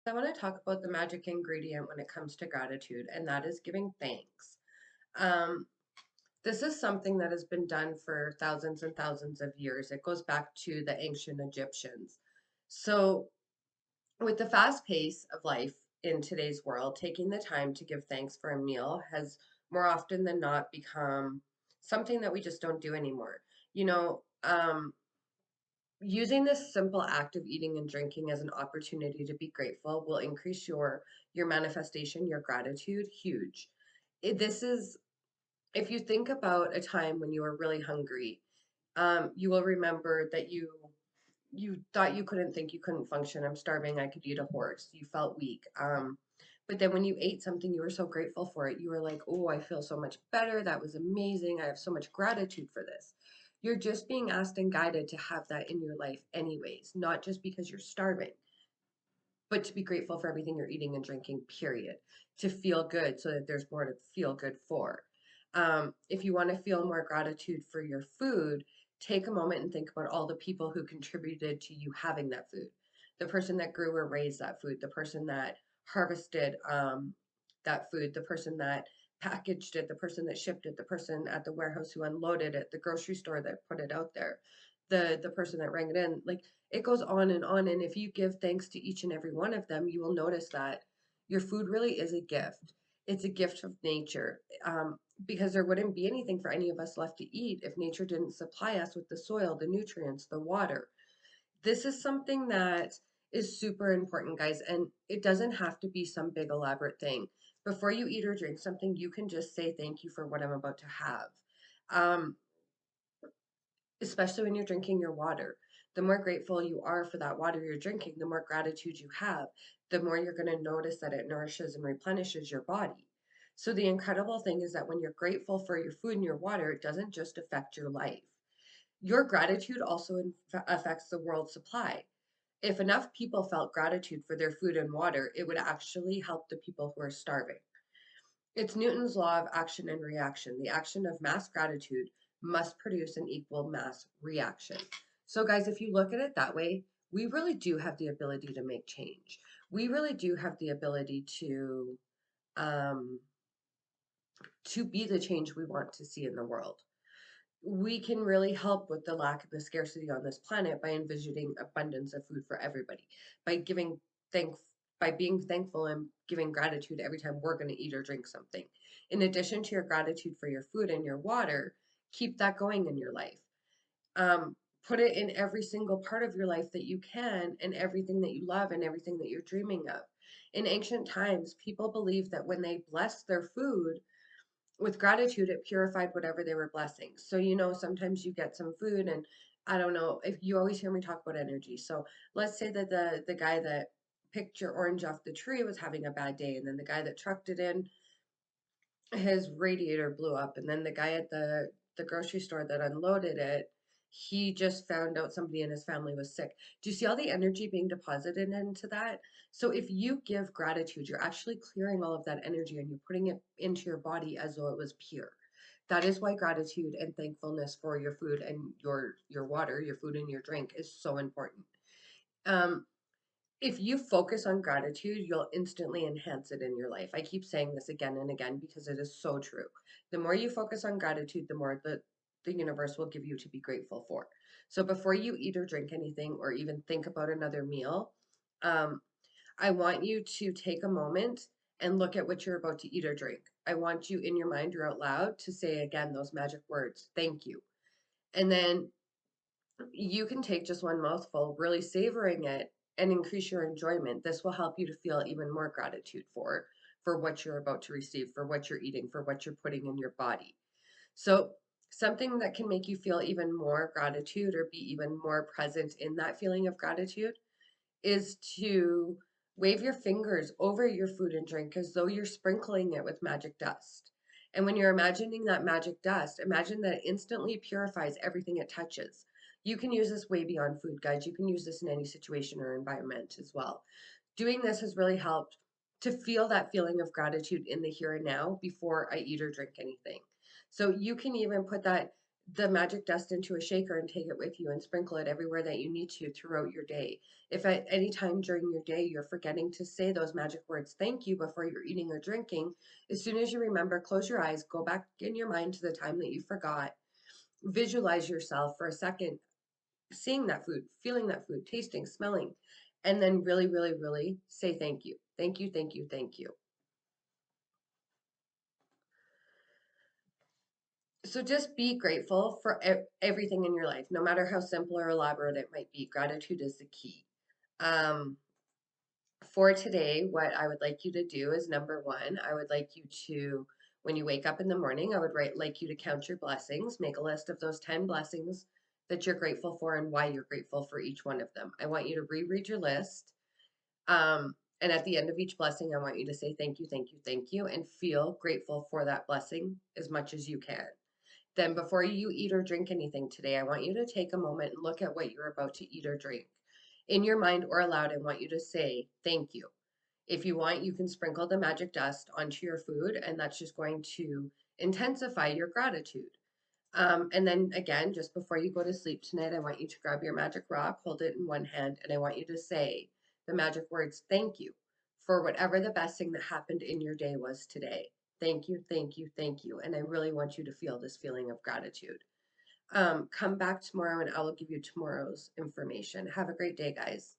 I want to talk about the magic ingredient when it comes to gratitude, and that is giving thanks. Um, this is something that has been done for thousands and thousands of years. It goes back to the ancient Egyptians. So, with the fast pace of life in today's world, taking the time to give thanks for a meal has more often than not become something that we just don't do anymore. You know, using this simple act of eating and drinking as an opportunity to be grateful will increase your manifestation, your gratitude, huge. This is if you think about a time when you were really hungry, you will remember that you thought you couldn't think, you couldn't function. I'm starving, I could eat a horse. You felt weak. But then when you ate something, you were so grateful for it. You were like, oh, I feel so much better. That was amazing. I have so much gratitude for this. You're just being asked and guided to have that in your life, anyways, not just because you're starving, but to be grateful for everything you're eating and drinking, period. To feel good so that there's more to feel good for. If you want to feel more gratitude for your food, take a moment and think about all the people who contributed to you having that food. The person that grew or raised that food, the person that harvested that food, the person that packaged it, the person that shipped it, the person at the warehouse who unloaded it, the grocery store that put it out there, the person that rang it in. Like it goes on and on. And if you give thanks to each and every one of them, you will notice that your food really is a gift. It's a gift of nature. Because there wouldn't be anything for any of us left to eat if nature didn't supply us with the soil, the nutrients, the water. This is something that is super important, guys, and it doesn't have to be some big elaborate thing. Before you eat or drink something, you can just say thank you for what I'm about to have. Um, Especially when you're drinking your water. The more grateful you are for that water you're drinking, the more gratitude you have, the more you're going to notice that it nourishes and replenishes your body. So, the incredible thing is that when you're grateful for your food and your water, it doesn't just affect your life. Your gratitude also affects the world supply. If enough people felt gratitude for their food and water, it would actually help the people who are starving. It's Newton's law of action and reaction. The action of mass gratitude must produce an equal mass reaction. So, guys, if you look at it that way, we really do have the ability to make change. We really do have the ability um, to be the change we want to see in the world. We can really help with the lack of the scarcity on this planet by envisioning abundance of food for everybody, by giving thanks, by being thankful and giving gratitude every time we're going to eat or drink something. In addition to your gratitude for your food and your water, keep that going in your life. Um, Put it in every single part of your life that you can, and everything that you love and everything that you're dreaming of. In ancient times, people believed that when they blessed their food, with gratitude, it purified whatever they were blessing. So, sometimes you get some food, and I don't know if you always hear me talk about energy. So let's say that the guy that picked your orange off the tree was having a bad day, and then the guy that trucked it in, his radiator blew up, and then the guy at the grocery store that unloaded it, he just found out somebody in his family was sick. Do you see all the energy being deposited into that? So if you give gratitude, you're actually clearing all of that energy and you're putting it into your body as though it was pure. That is why gratitude and thankfulness for your food and your water, your food and your drink is so important. Um, if you focus on gratitude, you'll instantly enhance it in your life. I keep saying this again and again because it is so true. The more you focus on gratitude, the more the universe will give you to be grateful for. So before you eat or drink anything or even think about another meal, um, I want you to take a moment and look at what you're about to eat or drink. I want you in your mind or out loud to say again those magic words, thank you. And then you can take just one mouthful, really savoring it, and increase your enjoyment. This will help you to feel even more gratitude for what you're about to receive, for what you're eating, for what you're putting in your body. So, something that can make you feel even more gratitude or be even more present in that feeling of gratitude is to wave your fingers over your food and drink as though you're sprinkling it with magic dust. And when you're imagining that magic dust, imagine that it instantly purifies everything it touches. You can use this way beyond food, guys. You can use this in any situation or environment as well. Doing this has really helped to feel that feeling of gratitude in the here and now before I eat or drink anything. So you can even put that. the magic dust into a shaker and take it with you and sprinkle it everywhere that you need to throughout your day. If at any time during your day you're forgetting to say those magic words, thank you, before you're eating or drinking, as soon as you remember, close your eyes, go back in your mind to the time that you forgot, visualize yourself for a second, seeing that food, feeling that food, tasting, smelling, and then really, really, really say thank you. Thank you, thank you, thank you. So just be grateful for everything in your life, no matter how simple or elaborate it might be. Gratitude is the key. Um, for today, what I would like you to do is number one, I would like you to, when you wake up in the morning, I would like you to count your blessings, make a list of those 10 blessings that you're grateful for and why you're grateful for each one of them. I want you to reread your list. And at the end of each blessing, I want you to say thank you, thank you, thank you, and feel grateful for that blessing as much as you can. Then, before you eat or drink anything today, I want you to take a moment and look at what you're about to eat or drink. In your mind or aloud, I want you to say thank you. If you want, you can sprinkle the magic dust onto your food, and that's just going to intensify your gratitude. And then again, just before you go to sleep tonight, I want you to grab your magic rock, hold it in one hand, and I want you to say the magic words, thank you, for whatever the best thing that happened in your day was today. Thank you, thank you, thank you. And I really want you to feel this feeling of gratitude. Come back tomorrow and I will give you tomorrow's information. Have a great day, guys.